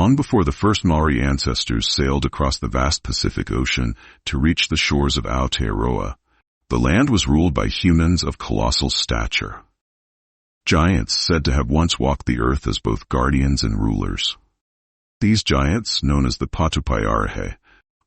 Long before the first Maori ancestors sailed across the vast Pacific Ocean to reach the shores of Aotearoa, the land was ruled by humans of colossal stature. Giants said to have once walked the earth as both guardians and rulers. These giants, known as the Patupaiarehe,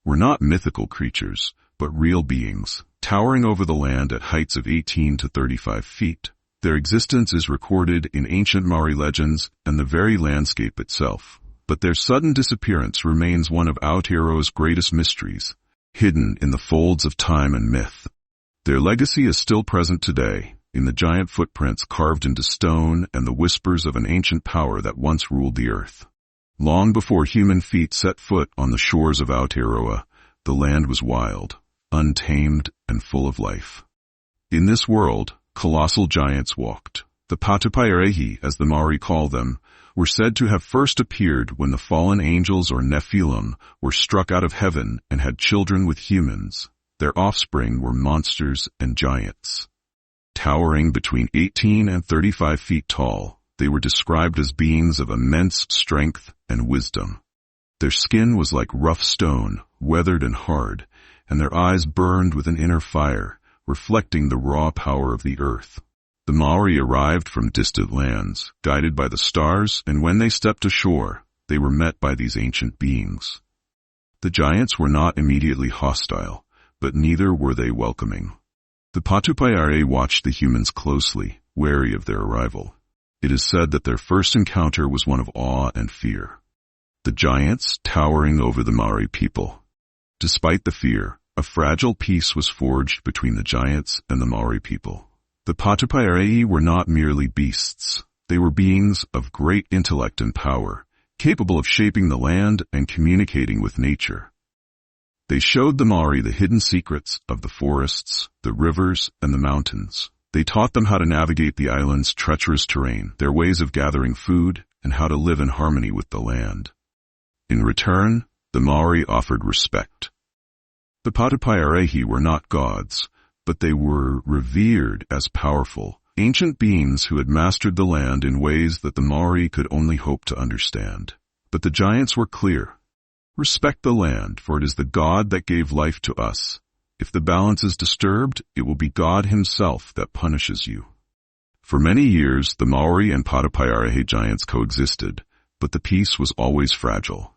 were not mythical creatures, but real beings, towering over the land at heights of 18 to 35 feet. Their existence is recorded in ancient Maori legends and the very landscape itself. But their sudden disappearance remains one of Aotearoa's greatest mysteries, hidden in the folds of time and myth. Their legacy is still present today, in the giant footprints carved into stone and the whispers of an ancient power that once ruled the earth. Long before human feet set foot on the shores of Aotearoa, the land was wild, untamed, and full of life. In this world, colossal giants walked. The Patupaiarehe, as the Maori call them, were said to have first appeared when the fallen angels or Nephilim were struck out of heaven and had children with humans. Their offspring were monsters and giants. Towering between 18 and 35 feet tall, they were described as beings of immense strength and wisdom. Their skin was like rough stone, weathered and hard, and their eyes burned with an inner fire, reflecting the raw power of the earth. The Maori arrived from distant lands, guided by the stars, and when they stepped ashore, they were met by these ancient beings. The giants were not immediately hostile, but neither were they welcoming. The Patupaiarehe watched the humans closely, wary of their arrival. It is said that their first encounter was one of awe and fear. The giants towering over the Maori people. Despite the fear, a fragile peace was forged between the giants and the Maori people. The Patupaiarehe were not merely beasts. They were beings of great intellect and power, capable of shaping the land and communicating with nature. They showed the Maori the hidden secrets of the forests, the rivers, and the mountains. They taught them how to navigate the island's treacherous terrain, their ways of gathering food, and how to live in harmony with the land. In return, the Maori offered respect. The Patupaiarehe were not gods, but they were revered as powerful, ancient beings who had mastered the land in ways that the Maori could only hope to understand. But the giants were clear. Respect the land, for it is the God that gave life to us. If the balance is disturbed, it will be God himself that punishes you. For many years, the Maori and Patupaiarehe giants coexisted, but the peace was always fragile.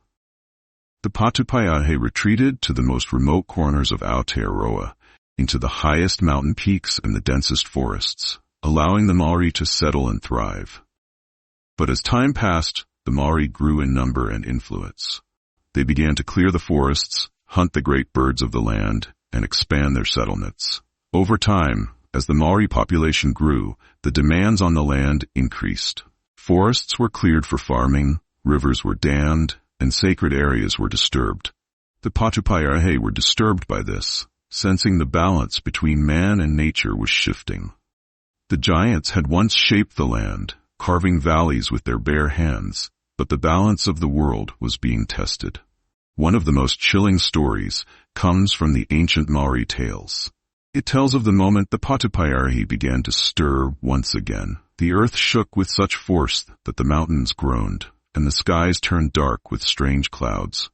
The Patupaiarehe retreated to the most remote corners of Aotearoa, into the highest mountain peaks and the densest forests, allowing the Maori to settle and thrive. But as time passed, the Maori grew in number and influence. They began to clear the forests, hunt the great birds of the land, and expand their settlements. Over time, as the Maori population grew, the demands on the land increased. Forests were cleared for farming, rivers were dammed, and sacred areas were disturbed. The Patupaiarehe were disturbed by this, sensing the balance between man and nature was shifting. The giants had once shaped the land, carving valleys with their bare hands, but the balance of the world was being tested. One of the most chilling stories comes from the ancient Maori tales. It tells of the moment the Patupaiarehe began to stir once again. The earth shook with such force that the mountains groaned, and the skies turned dark with strange clouds.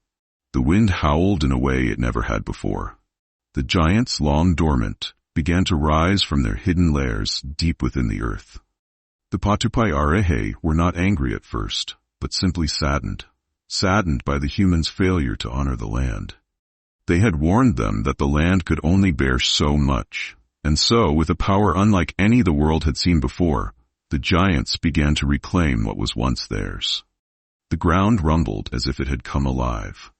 The wind howled in a way it never had before. The giants, long dormant, began to rise from their hidden lairs deep within the earth. The Patupaiarehe were not angry at first, but simply saddened by the humans' failure to honor the land. They had warned them that the land could only bear so much, and so, with a power unlike any the world had seen before, the giants began to reclaim what was once theirs. The ground rumbled as if it had come alive.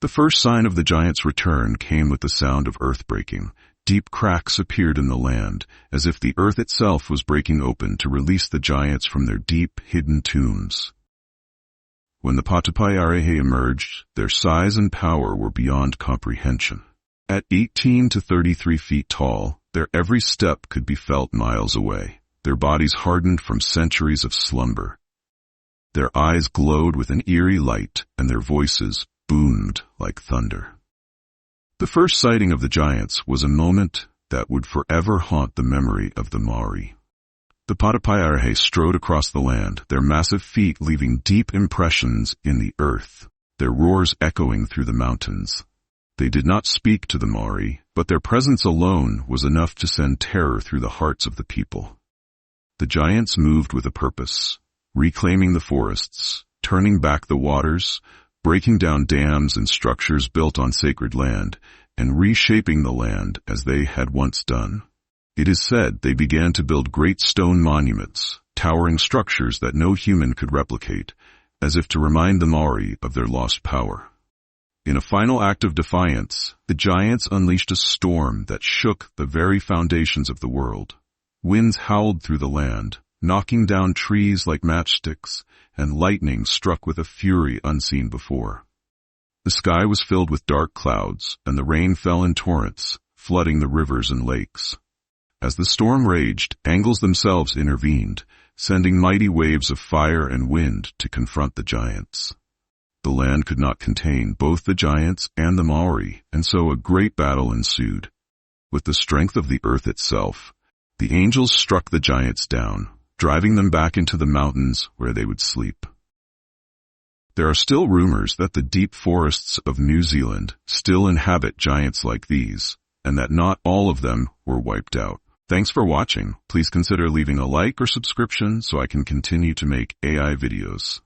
The first sign of the giants' return came with the sound of earth breaking. Deep cracks appeared in the land, as if the earth itself was breaking open to release the giants from their deep, hidden tombs. When the Patupaiarehe emerged, their size and power were beyond comprehension. At 18 to 33 feet tall, their every step could be felt miles away. Their bodies hardened from centuries of slumber. Their eyes glowed with an eerie light, and their voices boomed like thunder. The first sighting of the giants was a moment that would forever haunt the memory of the Maori. The Patapaiarehe strode across the land, their massive feet leaving deep impressions in the earth, their roars echoing through the mountains. They did not speak to the Maori, but their presence alone was enough to send terror through the hearts of the people. The giants moved with a purpose, reclaiming the forests, turning back the waters, breaking down dams and structures built on sacred land, and reshaping the land as they had once done. It is said they began to build great stone monuments, towering structures that no human could replicate, as if to remind the Maori of their lost power. In a final act of defiance, the giants unleashed a storm that shook the very foundations of the world. Winds howled through the land, knocking down trees like matchsticks, and lightning struck with a fury unseen before. The sky was filled with dark clouds, and the rain fell in torrents, flooding the rivers and lakes. As the storm raged, angles themselves intervened, sending mighty waves of fire and wind to confront the giants. The land could not contain both the giants and the Maori, and so a great battle ensued. With the strength of the earth itself, the angels struck the giants down, driving them back into the mountains where they would sleep. There are still rumors that the deep forests of New Zealand still inhabit giants like these, and that not all of them were wiped out. Thanks for watching. Please consider leaving a like or subscription so I can continue to make AI videos.